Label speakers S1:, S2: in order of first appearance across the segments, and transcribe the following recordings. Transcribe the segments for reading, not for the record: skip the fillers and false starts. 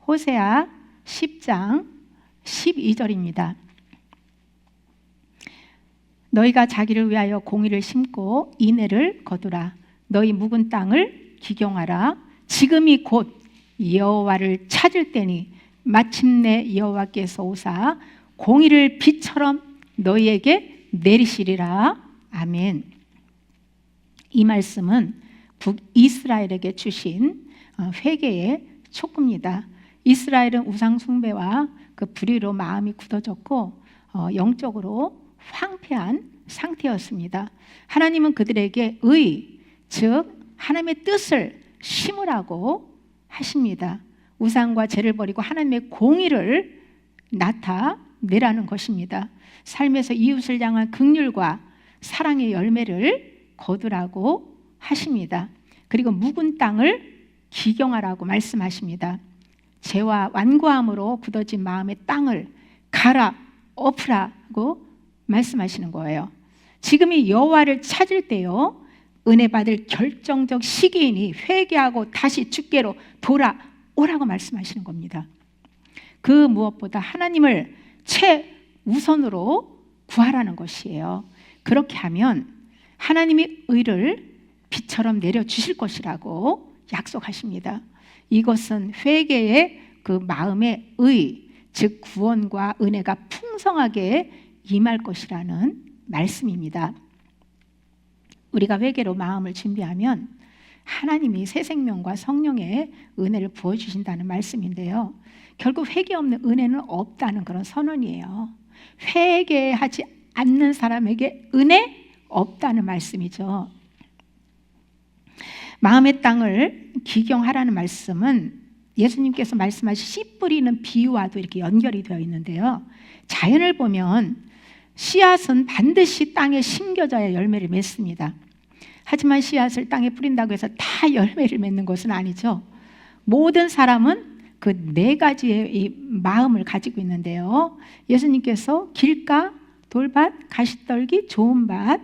S1: 호세아 10장 12절입니다. 너희가 자기를 위하여 공의를 심고 인애를 거두라. 너희 묵은 땅을 기경하라. 지금이 곧 여호와를 찾을 때니 마침내 여호와께서 오사 공의를 비처럼 너희에게 내리시리라. 아멘. 이 말씀은 북이스라엘에게 주신 회개의 촉구입니다. 이스라엘은 우상 숭배와 그 불의로 마음이 굳어졌고 영적으로 황폐한 상태였습니다. 하나님은 그들에게 의, 즉 하나님의 뜻을 심으라고 하십니다. 우상과 죄를 버리고 하나님의 공의를 나타내라는 것입니다. 삶에서 이웃을 향한 긍휼과 사랑의 열매를 거두라고 하십니다. 그리고 묵은 땅을 기경하라고 말씀하십니다. 죄와 완고함으로 굳어진 마음의 땅을 갈아 엎으라고 말씀하시는 거예요. 지금이 여호와를 찾을 때요, 은혜 받을 결정적 시기이니 회개하고 다시 주께로 돌아오라고 말씀하시는 겁니다. 그 무엇보다 하나님을 최우선으로 구하라는 것이에요. 그렇게 하면 하나님이 의를 비처럼 내려주실 것이라고 약속하십니다. 이것은 회개의 그 마음의 의, 즉 구원과 은혜가 풍성하게 임할 것이라는 말씀입니다. 우리가 회개로 마음을 준비하면 하나님이 새 생명과 성령의 은혜를 부어주신다는 말씀인데요, 결국 회개 없는 은혜는 없다는 그런 선언이에요. 회개하지 않는 사람에게 은혜 없다는 말씀이죠. 마음의 땅을 기경하라는 말씀은 예수님께서 말씀하신 씨 뿌리는 비유와도 이렇게 연결이 되어 있는데요, 자연을 보면 씨앗은 반드시 땅에 심겨져야 열매를 맺습니다. 하지만 씨앗을 땅에 뿌린다고 해서 다 열매를 맺는 것은 아니죠. 모든 사람은 그 네 가지의 이 마음을 가지고 있는데요, 예수님께서 길가, 돌밭, 가시떨기, 좋은 밭,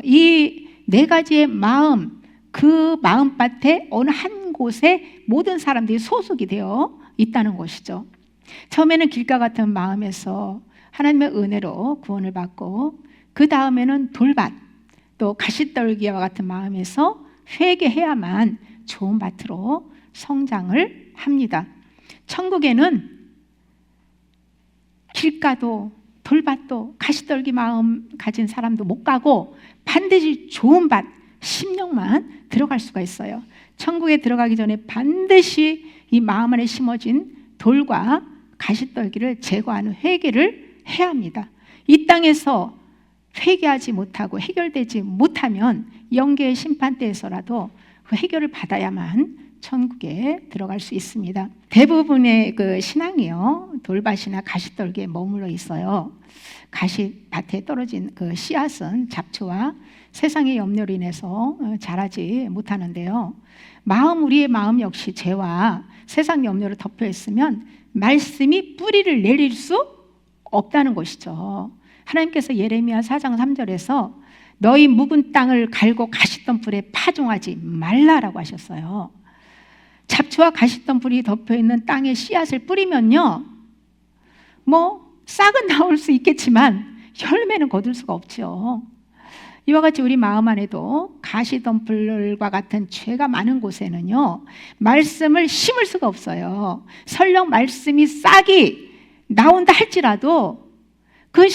S1: 이 네 가지의 마음, 그 마음밭에 어느 한 곳에 모든 사람들이 소속이 되어 있다는 것이죠. 처음에는 길가 같은 마음에서 하나님의 은혜로 구원을 받고, 그 다음에는 돌밭, 또 가시떨기와 같은 마음에서 회개해야만 좋은 밭으로 성장을 합니다. 천국에는 길가도 돌밭도 가시떨기 마음 가진 사람도 못 가고 반드시 좋은 밭, 심령만 들어갈 수가 있어요. 천국에 들어가기 전에 반드시 이 마음 안에 심어진 돌과 가시떨기를 제거하는 회개를 해야 합니다. 이 땅에서 회개하지 못하고 해결되지 못하면 영계의 심판대에서라도 그 해결을 받아야만 천국에 들어갈 수 있습니다. 대부분의 그 신앙이요, 돌밭이나 가시떨기에 머물러 있어요. 가시밭에 떨어진 그 씨앗은 잡초와 세상의 염려로 인해서 자라지 못하는데요, 우리의 마음 역시 죄와 세상 염려로 덮여 있으면 말씀이 뿌리를 내릴 수 없다는 것이죠. 하나님께서 예레미야 4장 3절에서 너희 묵은 땅을 갈고 가시덤불에 파종하지 말라라고 하셨어요. 잡초와 가시덤불이 덮여있는 땅에 씨앗을 뿌리면요, 싹은 나올 수 있겠지만 열매는 거둘 수가 없죠. 이와 같이 우리 마음 안에도 가시덤불과 같은 죄가 많은 곳에는요, 말씀을 심을 수가 없어요. 설령 말씀이 싹이 나온다 할지라도 그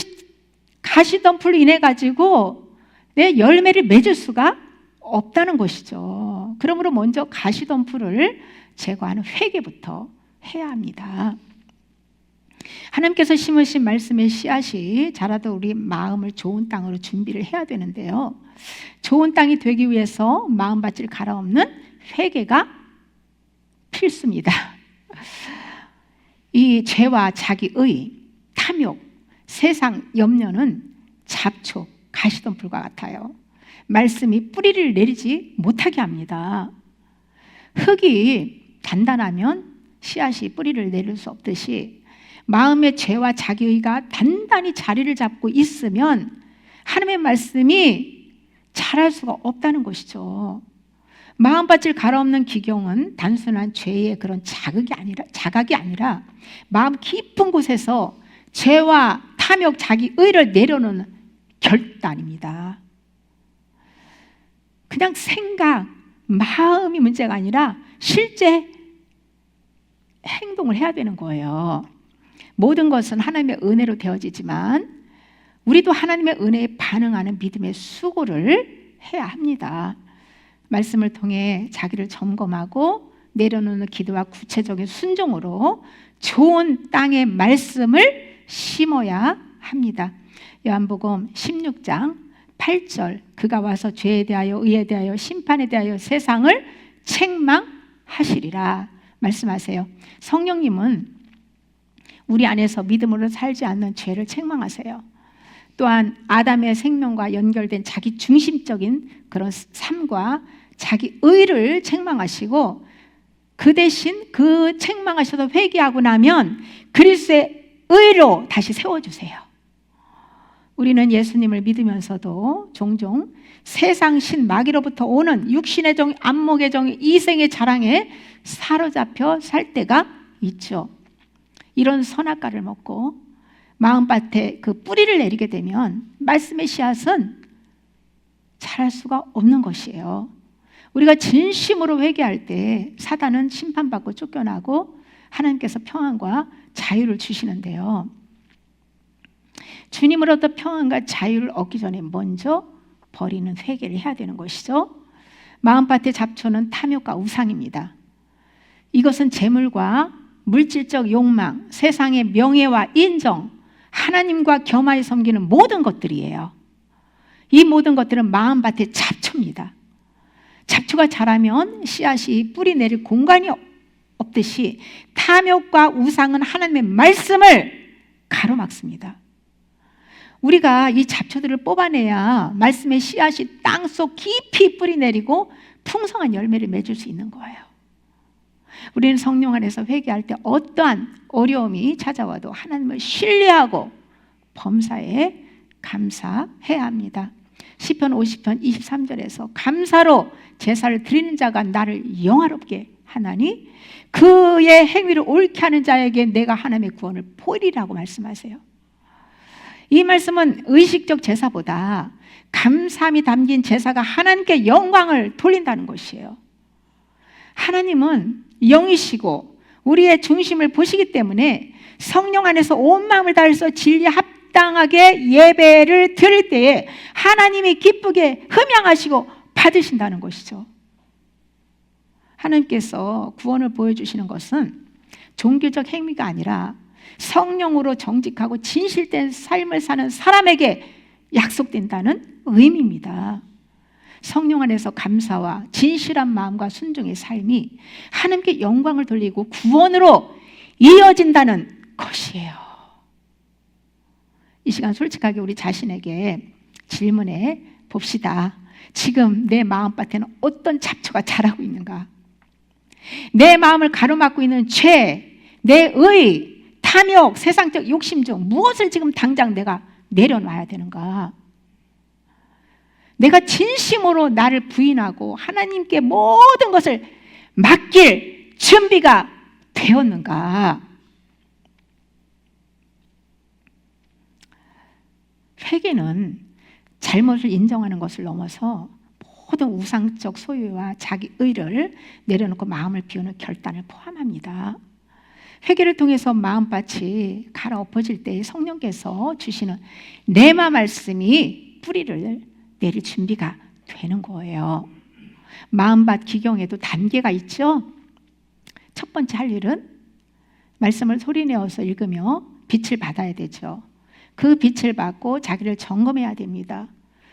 S1: 가시덤불로 인해 가지고 내 열매를 맺을 수가 없다는 것이죠. 그러므로 먼저 가시덤불을 제거하는 회개부터 해야 합니다. 하나님께서 심으신 말씀의 씨앗이 자라도 우리 마음을 좋은 땅으로 준비를 해야 되는데요, 좋은 땅이 되기 위해서 마음밭을 갈아엎는 회개가 필수입니다. 이 죄와 자기의, 탐욕, 세상 염려는 잡초, 가시덤불과 같아요. 말씀이 뿌리를 내리지 못하게 합니다. 흙이 단단하면 씨앗이 뿌리를 내릴 수 없듯이 마음의 죄와 자기의가 단단히 자리를 잡고 있으면 하나님의 말씀이 자랄 수가 없다는 것이죠. 마음밭을 갈아엎는 기경은 단순한 죄의 그런 자각이 아니라 마음 깊은 곳에서 죄와 탐욕, 자기 의를 내려놓는 결단입니다. 그냥 생각, 마음이 문제가 아니라 실제 행동을 해야 되는 거예요. 모든 것은 하나님의 은혜로 되어지지만 우리도 하나님의 은혜에 반응하는 믿음의 수고를 해야 합니다. 말씀을 통해 자기를 점검하고 내려놓는 기도와 구체적인 순종으로 좋은 땅의 말씀을 심어야 합니다. 요한복음 16장 8절, 그가 와서 죄에 대하여 의에 대하여 심판에 대하여 세상을 책망하시리라 말씀하세요. 성령님은 우리 안에서 믿음으로 살지 않는 죄를 책망하세요. 또한 아담의 생명과 연결된 자기 중심적인 그런 삶과 자기 의를 책망하시고, 그 대신 그 책망하셔서 회개하고 나면 그리스도의 의로 다시 세워주세요. 우리는 예수님을 믿으면서도 종종 세상 신 마귀로부터 오는 육신의 정, 안목의 정, 이생의 자랑에 사로잡혀 살 때가 있죠. 이런 선악과를 먹고 마음밭에 그 뿌리를 내리게 되면 말씀의 씨앗은 자랄 수가 없는 것이에요. 우리가 진심으로 회개할 때 사단은 심판받고 쫓겨나고 하나님께서 평안과 자유를 주시는데요, 주님으로부터 평안과 자유를 얻기 전에 먼저 버리는 회개를 해야 되는 것이죠. 마음밭의 잡초는 탐욕과 우상입니다. 이것은 재물과 물질적 욕망, 세상의 명예와 인정, 하나님과 겸하여 섬기는 모든 것들이에요. 이 모든 것들은 마음밭의 잡초입니다. 잡초가 자라면 씨앗이 뿌리 내릴 공간이 없듯이 탐욕과 우상은 하나님의 말씀을 가로막습니다. 우리가 이 잡초들을 뽑아내야 말씀의 씨앗이 땅속 깊이 뿌리 내리고 풍성한 열매를 맺을 수 있는 거예요. 우리는 성령 안에서 회개할 때 어떠한 어려움이 찾아와도 하나님을 신뢰하고 범사에 감사해야 합니다. 시편 50편 23절에서 감사로 제사를 드리는 자가 나를 영화롭게 하나니 그의 행위를 옳게 하는 자에게 내가 하나님의 구원을 보이리라고 말씀하세요. 이 말씀은 의식적 제사보다 감사함이 담긴 제사가 하나님께 영광을 돌린다는 것이에요. 하나님은 영이시고 우리의 중심을 보시기 때문에 성령 안에서 온 마음을 다해서 진리에 합당하게 예배를 드릴 때에 하나님이 기쁘게 흠양하시고 받으신다는 것이죠. 하나님께서 구원을 보여주시는 것은 종교적 행위가 아니라 성령으로 정직하고 진실된 삶을 사는 사람에게 약속된다는 의미입니다. 성령 안에서 감사와 진실한 마음과 순종의 삶이 하나님께 영광을 돌리고 구원으로 이어진다는 것이에요. 이 시간 솔직하게 우리 자신에게 질문해 봅시다. 지금 내 마음밭에는 어떤 잡초가 자라고 있는가? 내 마음을 가로막고 있는 죄, 내 의, 탐욕, 세상적 욕심 중 무엇을 지금 당장 내가 내려놔야 되는가? 내가 진심으로 나를 부인하고 하나님께 모든 것을 맡길 준비가 되었는가? 회개는 잘못을 인정하는 것을 넘어서 모든 우상적 소유와 자기 의를 내려놓고 마음을 비우는 결단을 포함합니다. 회개를 통해서 마음밭이 갈아엎어질 때 성령께서 주시는 레마 말씀이 뿌리를 내릴 준비가 되는 거예요. 마음밭 기경에도 단계가 있죠. 첫 번째 할 일은 말씀을 소리내어서 읽으며 빛을 받아야 되죠. 그 빛을 받고 자기를 점검해야 됩니다.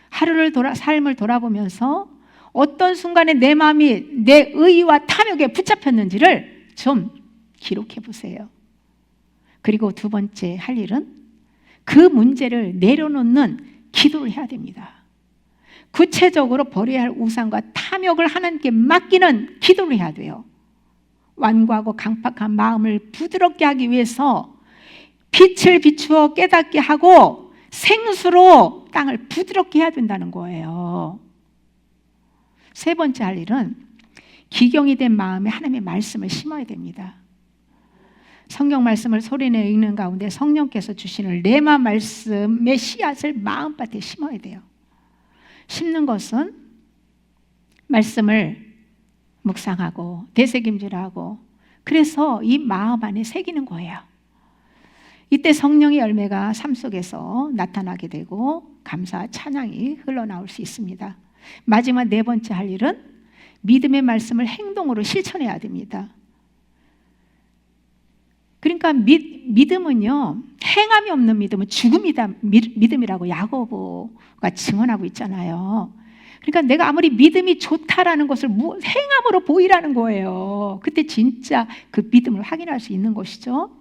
S1: 삶을 돌아보면서 어떤 순간에 내 마음이 내 의와 탐욕에 붙잡혔는지를 좀 기록해 보세요. 그리고 두 번째 할 일은 그 문제를 내려놓는 기도를 해야 됩니다. 구체적으로 버려야 할 우상과 탐욕을 하나님께 맡기는 기도를 해야 돼요. 완고하고 강팍한 마음을 부드럽게 하기 위해서 빛을 비추어 깨닫게 하고 생수로 땅을 부드럽게 해야 된다는 거예요. 세 번째 할 일은 기경이 된 마음에 하나님의 말씀을 심어야 됩니다. 성경 말씀을 소리내 읽는 가운데 성령께서 주시는 레마 말씀의 씨앗을 마음밭에 심어야 돼요. 심는 것은 말씀을 묵상하고 되새김질하고 그래서 이 마음 안에 새기는 거예요. 이때 성령의 열매가 삶 속에서 나타나게 되고 감사와 찬양이 흘러나올 수 있습니다. 마지막 네 번째 할 일은 믿음의 말씀을 행동으로 실천해야 됩니다. 그러니까 믿음은요, 행함이 없는 믿음은 죽음이다 믿음이라고 야고보가 증언하고 있잖아요. 그러니까 내가 아무리 믿음이 좋다라는 것을 행함으로 보이라는 거예요. 그때 진짜 그 믿음을 확인할 수 있는 것이죠.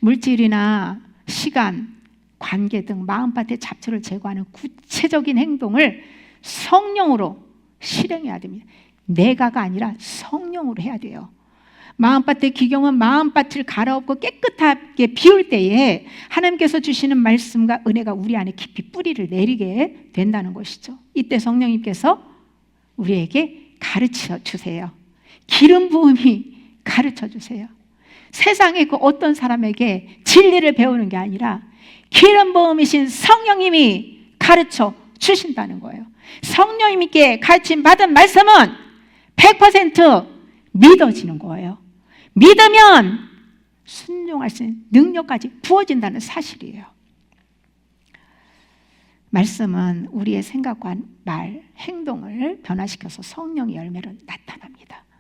S1: 물질이나 시간, 관계 등 마음밭의 잡초를 제거하는 구체적인 행동을 성령으로 실행해야 됩니다. 내가가 아니라 성령으로 해야 돼요. 마음밭의 기경은 마음밭을 갈아엎고 깨끗하게 비울 때에 하나님께서 주시는 말씀과 은혜가 우리 안에 깊이 뿌리를 내리게 된다는 것이죠. 이때 성령님께서 우리에게 가르쳐 주세요. 기름 부음이 가르쳐 주세요. 세상에 그 어떤 사람에게 진리를 배우는 게 아니라 기름 부음이신 성령님이 가르쳐 주신다는 거예요. 성령님께 가르침 받은 말씀은 100% 믿어지는 거예요. 믿으면 순종할 수 있는 능력까지 부어진다는 사실이에요. 말씀은 우리의 생각과 말, 행동을 변화시켜서 성령의 열매로 나타납니다.